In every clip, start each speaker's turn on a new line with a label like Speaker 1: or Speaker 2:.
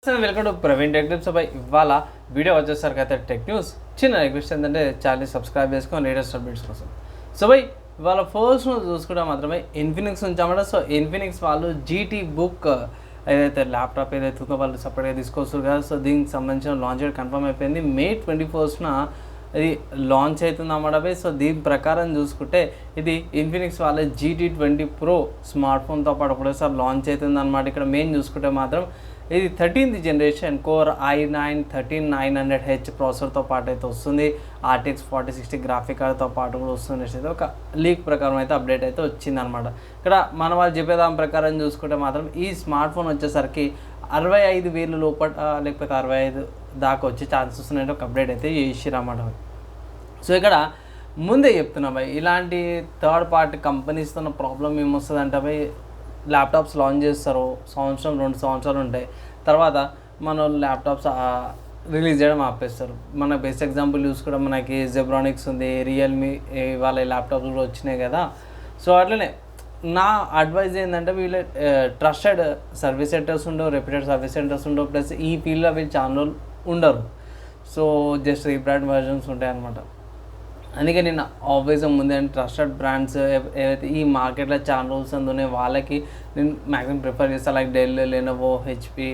Speaker 1: Welcome to Praveen tech tips. ఇవాళ video వచ్చేసరికి అయితే టెక్ న్యూస్. చిన్న రిక్వెస్ట్ ఏంటంటే ఛానల్ సబ్స్క్రైబ్ చేసుకొని లేటెస్ట్ అప్డేట్స్ కోసం. సో ఇవాళ ఫస్ట్ చూసుకుంటే మాత్రమే ఇన్ఫినిక్స్ నుంచి అన్నమాట. సో ఇన్ఫినిక్స్ వాళ్ళు జీటీ బుక్ ఏదైతే ల్యాప్టాప్ ఏదైతే ఉందో వాళ్ళు సపరేట్గా తీసుకొస్తారు కదా. సో దీనికి సంబంధించిన లాంచ్ డేట్ కన్ఫర్మ్ అయిపోయింది. May 21st ఇది లాంచ్ అవుతుంది అన్నమాట. సో దీని ప్రకారం చూసుకుంటే ఇది ఇన్ఫినిక్స్ వాళ్ళ GT20 Pro స్మార్ట్ ఫోన్తో పాటు ఒకటేసారి లాంచ్ అవుతుంది అన్నమాట. ఇక్కడ మెయిన్ చూసుకుంటే మాత్రం ఇది 13th జనరేషన్ కోర్ i9-13900H ప్రాసెసర్తో పాటు అయితే వస్తుంది. RTX 4060 గ్రాఫిక్ కార్డ్తో పాటు కూడా వస్తుంది. అయితే ఒక లీక్ ప్రకారం అయితే అప్డేట్ అయితే వచ్చిందనమాట. ఇక్కడ మన వాళ్ళు చెప్పేదాని ప్రకారం చూసుకుంటే మాత్రం ఈ స్మార్ట్ ఫోన్ వచ్చేసరికి 65,000 లోపల లేకపోతే 65 దాకా వచ్చే ఛాన్సెస్ ఉన్నాయంటే ఒక అప్డేట్ అయితే చేసిరన్నమాట. సో ఇక్కడ ముందే చెప్తున్నా ఇలాంటి థర్డ్ పార్టీ కంపెనీస్తో ప్రాబ్లం ఏమొస్తుందంటే ల్యాప్టాప్స్ లాంచ్ చేస్తారు, సంవత్సరం 2 సంవత్సరాలు ఉంటాయి, తర్వాత మన ల్యాప్టాప్స్ రిలీజ్ చేయడం ఆపేస్తారు. మన బెస్ట్ ఎగ్జాంపుల్ చూసుకుంటే మనకి జెబ్రానిక్స్ ఉంది, రియల్మీ వాళ్ళ ల్యాప్టాప్స్ కూడా వచ్చినాయి కదా. సో అట్లనే నా అడ్వైజ్ ఏంటంటే వీళ్ళు ట్రస్టెడ్ సర్వీస్ సెంటర్స్ ఉండవు, రెప్యూటెడ్ సర్వీస్ సెంటర్స్ ఉండవు, ప్లస్ ఈ ఫీల్డ్లో వీళ్ళు ఛానల్ ఉండరు. సో జస్ట్ రీబ్రాండ్ వర్జన్స్ ఉంటాయి అన్నమాట. అందుకే నేను ఆబ్వియస్గా ముందే ట్రస్టెడ్ బ్రాండ్స్ ఏవైతే ఈ మార్కెట్లో చాలా రూల్స్ అందున్నాయి వాళ్ళకి నేను మ్యాక్సిమం ప్రిఫర్ చేస్తాను. Like Dell, Lenovo, HP,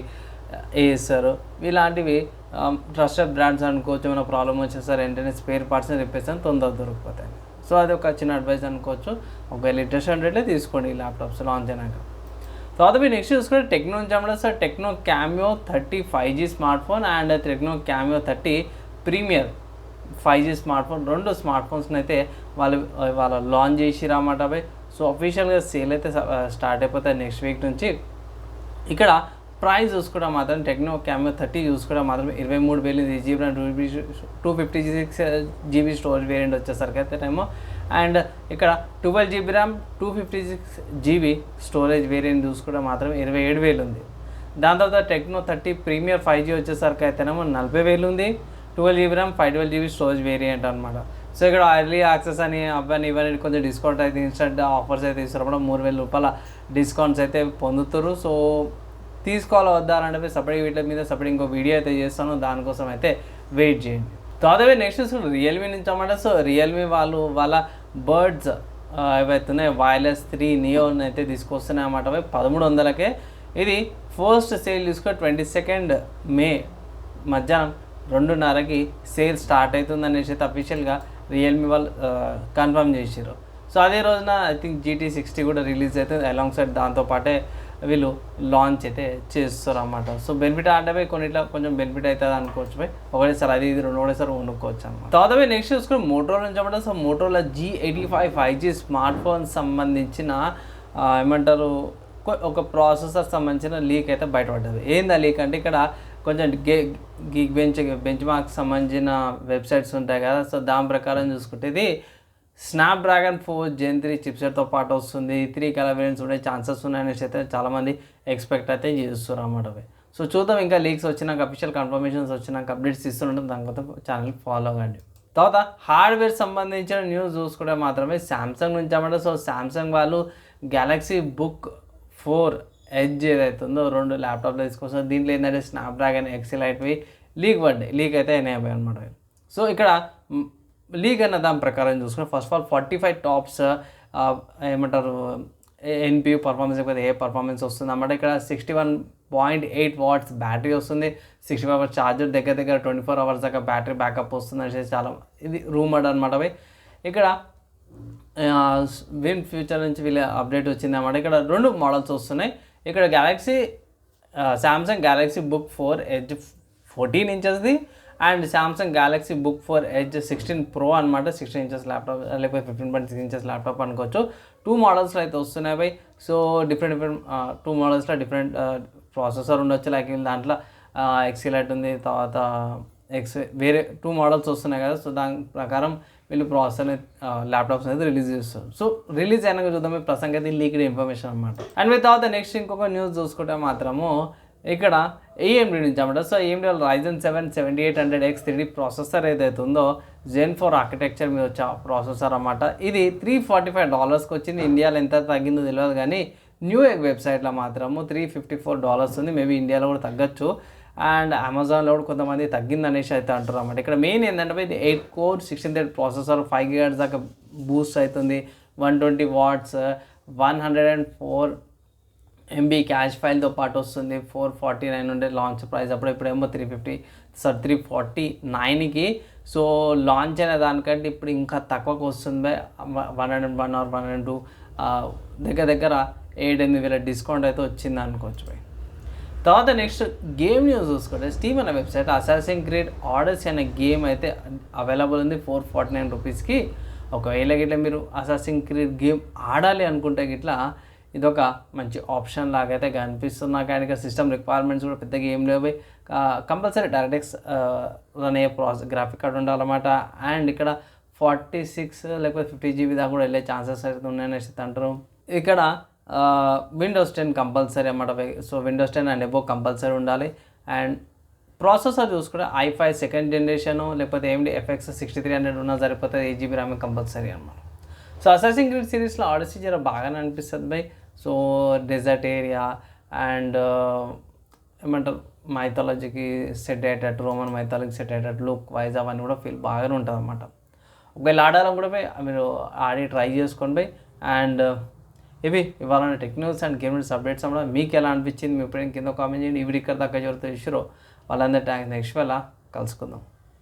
Speaker 1: Acer ఇలాంటివి ట్రస్టెడ్ బ్రాండ్స్ అనుకోవచ్చు. ఏమైనా ప్రాబ్లం వచ్చేసరి వెంటనే స్పేర్ పార్ట్స్ని రిపేర్స్ అని తొందరగా దొరికిపోతాయి. సో అది ఒక చిన్న అడ్వైస్ అనుకోవచ్చు. ఒకవేళ ఇంట్రెస్ట్ అంటే తీసుకోండి ఈ ల్యాప్టాప్స్ లాంచ్ అయినాక. తర్వాత మీరు నెక్స్ట్ చూసుకుంటే టెక్నో నుంచి అమ్మడం. Sir Tecno Camon 30 5G smart phone and Tecno Camon 30 premier 5G smart phone, 2 smart ఫోన్స్ని అయితే వాళ్ళు లాంచ్ చేసిరన్నమాట. సో అఫీషియల్గా సేల్ అయితే స్టార్ట్ అయిపోతాయి నెక్స్ట్ వీక్ నుంచి. ఇక్కడ ప్రైస్ చూసుకోవడం మాత్రం టెక్నో క్యామియో 30 చూసుకోవడం మాత్రం 23,000 GB 256GB స్టోరేజ్ వేరియంట్ వచ్చేసరికి అయితే ఏమో. అండ్ ఇక్కడ 12GB RAM 256GB storage variant చూసుకోవడం మాత్రం 27,000 ఉంది. దాని తర్వాత టెక్నో 30 ప్రీమియర్ 5G వచ్చేసరికి అయితేనేమో 40,000 ఉంది. 12GB RAM 512GB storage variant అనమాట. సో ఇక్కడ ఎర్లీ యాక్సెస్ అని అవన్నీ ఇవన్నీ కొంచెం డిస్కౌంట్ అయితే ఇన్స్టెంట్ ఆఫర్స్ అయితే ఇస్తున్నప్పుడు 3,000 రూపాయల డిస్కౌంట్స్ అయితే పొందుతారు. సో తీసుకోవాలి వద్దా అంటే సపరేట్ వీటి మీద సపరేట్ ఇంకో వీడియో అయితే చేస్తాను, దానికోసం అయితే వెయిట్ చేయండి. తర్వాత నెక్స్ట్ చూసుకుంటే రియల్మీ నుంచి అన్నమాట. సో రియల్మీ వాళ్ళు వాళ్ళ బర్డ్స్ ఏవైతున్నాయి వైర్లెస్ 3 నియోని అయితే తీసుకొస్తున్నాయి అన్నమాట. 1,300కే ఇది ఫస్ట్ సేల్ తీసుకొని 22nd May మధ్యాహ్నం 2:30కి సేల్ స్టార్ట్ అవుతుంది అనేసి అయితే అఫీషియల్గా రియల్మీ వాళ్ళు కన్ఫర్మ్ చేసారు. సో అదే రోజున ఐ థింక్ GT60 కూడా రిలీజ్ అవుతుంది అలాంగ్ సైడ్, దాంతోపాటే వీళ్ళు లాంచ్ అయితే చేస్తారు అన్నమాట. సో బెనిఫిట్ అంటే కొన్నిట్లో కొంచెం బెనిఫిట్ అవుతుంది అనుకోవచ్చు. ఒకటేసారి అది ఇది 2 ఒకటేసారి కొనుక్కోవచ్చు అనమాట. తర్వాత నెక్స్ట్ చూసుకుని మోటరోలా నుంచి అన్నమాట. So Motorola G85 5G smart phone సంబంధించిన ఏమంటారు ఒక ప్రాసెసర్ సంబంధించిన లీక్ అయితే బయటపడ్డది. ఏందా లీక్ అంటే ఇక్కడ కొంచెం గీక్ బెంచ్ మార్క్ సంబంధించిన వెబ్సైట్స్ ఉంటాయి కదా. సో దాని ప్రకారం చూసుకుంటే ఇది స్నాప్డ్రాగన్ 4 Gen 3 చిప్సెట్తో పాటు వస్తుంది. 3 కలర్ వేరియంట్స్ ఉండే ఛాన్సెస్ ఉన్నాయనేసి అయితే చాలామంది ఎక్స్పెక్ట్ అయితే చేస్తున్నారు అన్నమాట. సో చూద్దాం, ఇంకా లీక్స్ వచ్చినాక అఫీషియల్ కన్ఫర్మేషన్స్ వచ్చినాక అప్డేట్స్ ఇస్తుంటాం, దానికోసం ఛానల్ ఫాలో అవ్వండి. తర్వాత హార్డ్వేర్ సంబంధించిన న్యూస్ చూసుకుంటే మాత్రమే శాంసంగ్ నుంచి అన్నమాట. సో శాంసంగ్ వాళ్ళు Galaxy Book 4 Edge ఏదైతే ఉందో 2 ల్యాప్టాప్లు తీసుకొస్తారు. దీంట్లో ఏంటంటే స్నాప్డ్రాగన్ X Lite లీక్ అయితే అయినాయి అనమాట. సో ఇక్కడ లీక్ అన్న దాని ప్రకారం చూసుకుంటే ఫస్ట్ ఆఫ్ ఆల్ 45 టాప్స్ ఏమంటారు NPU పర్ఫార్మెన్స్ లేకపోతే ఏ పర్ఫార్మెన్స్ వస్తుంది అన్నమాట. ఇక్కడ 61.8 watts బ్యాటరీ వస్తుంది. 65 hours ఛార్జర్, దగ్గర 24 hours దాకా బ్యాటరీ బ్యాకప్ వస్తుంది అనేసి చాలా ఇది రూమర్డ్ అనమాట. ఇక్కడ విన్ ఫ్యూచర్ నుంచి వీళ్ళ అప్డేట్ వచ్చింది అన్నమాట. ఇక్కడ 2 మోడల్స్ వస్తున్నాయి. ఇక్కడ శాంసంగ్ Galaxy Book 4 Edge 14 ఇంచెస్ది and Samsung Galaxy Book 4 Edge 16 Pro అనమాట. 16 inches ల్యాప్టాప్ లేకపోతే 15.6 inches ల్యాప్టాప్ అనుకోవచ్చు. 2 మోడల్స్లో అయితే వస్తున్నాయి. సో డిఫరెంట్ 2 మోడల్స్లో డిఫరెంట్ ప్రాసెసర్ ఉండొచ్చు. లైక్ దాంట్లో X Lite ఉంది, తర్వాత వేరే 2 మోడల్స్ వస్తున్నాయి కదా. సో దాని ప్రకారం వీళ్ళు ప్రాసెసర్ ల్యాప్టాప్స్ అనేది రిలీజ్ చేస్తారు. సో రిలీజ్ అయినాక చూద్దాం. ప్రస్తుతానికి అయితే లీక్డ్ ఇన్ఫర్మేషన్ అనమాట. అండ్ తర్వాత నెక్స్ట్ ఇంకొక న్యూస్ చూసుకుంటే మాత్రము ఇక్కడ AMD నుంచి అన్నమాట. So AMD Ryzen 7 7800X 3D processor ఏదైతే ఉందో Zen 4 ఆర్కిటెక్చర్ మీద వచ్చే ప్రాసెసర్ అన్నమాట. ఇది $345కి వచ్చింది. ఇండియాలో ఎంత తగ్గిందో తెలియదు కానీ న్యూ వెబ్సైట్లో మాత్రము $354 ఉంది. మేబీ ఇండియాలో కూడా తగ్గచ్చు. అండ్ అమెజాన్లో కూడా కొంతమంది తగ్గిందనేసి అయితే అంటారు అన్నమాట. ఇక్కడ మెయిన్ ఏంటంటే ఇది 8 కోర్ 16 థ్రెడ్ ప్రాసెసర్, 5 GHz దాకా బూస్ట్ అవుతుంది, 120 వాట్స్, 104 MB క్యాష్ ఫైల్తో పాటు వస్తుంది. 449 ఉండే లాంచ్ ప్రైస్, ఇప్పుడేమో 349కి. సో లాంచ్ అయిన దానికంటే ఇప్పుడు ఇంకా తక్కువకు వస్తుంది. 101 or 102 దగ్గర 7-8 డిస్కౌంట్ అయితే వచ్చింది అనుకోవచ్చు బై. తర్వాత నెక్స్ట్ గేమ్ న్యూస్ చూసుకుంటే స్టీమ్ అనే వెబ్సైట్ అసాసిన్ క్రీడ్ ఆడిసీ అనే గేమ్ అయితే అవైలబుల్ ఉంది 449 రూపీస్కి. ఒకవేళ గిట్లా మీరు అసాసిన్ క్రీడ్ గేమ్ ఆడాలి అనుకుంటే గిట్లా ఇదొక మంచి ఆప్షన్ లాగా అయితే కనిపిస్తుంది నాకు. అండ్ ఇక్కడ సిస్టమ్ రిక్వైర్మెంట్స్ కూడా పెద్దగా ఏం లేవు. కంపల్సరీ డైరెక్ట్ఎక్స్ రన్ అయ్యే గ్రాఫిక్ కార్డ్ ఉండాలన్నమాట. అండ్ ఇక్కడ 46 లేకపోతే 50 GB దాకా కూడా వెళ్ళే ఛాన్సెస్ అయితే ఉన్నాయనేసి అంటారు. ఇక్కడ విండోస్ 10 కంపల్సరీ అన్నమాట. So Windows 10 and above compulsory ఉండాలి. అండ్ ప్రాసెసర్ చూసుకుంటే i5 సెకండ్ జనరేషను లేకపోతే AMD FX 6300 ఉన్నా సరిపోతుంది. 8 GB ర్యామ్ కంపల్సరీ అన్నమాట. సో అసాసిన్ క్రీడ్ సిరీస్లో ఆడిసీ జర బాగానే అనిపిస్తుంది by. So dessert area and ఏమంటారు మైథాలజీకి సెట్ అయ్యేటట్టు, రోమన్ మైథాలజీకి సెట్ అయ్యేటట్టు లుక్ వైజ్ అవన్నీ కూడా ఫీల్ బాగానే ఉంటుంది అన్నమాట. ఒకవేళ ఆడాలని కూడా పోయి మీరు ఆడి ట్రై చేసుకోండి బై. అండ్ ఇవి ఇవాళ tech news and game news updates అన్నమాట. మీకు ఎలా అనిపించింది మీ ఎప్పుడైనా కింద కామెంట్ చేయండి. ఇవి ఇక్కడ దాకా ఎవరితో ఇష్యూరో వాళ్ళందరి థ్యాంక్స్. నెక్స్ట్ వేళ కలుసుకుందాం.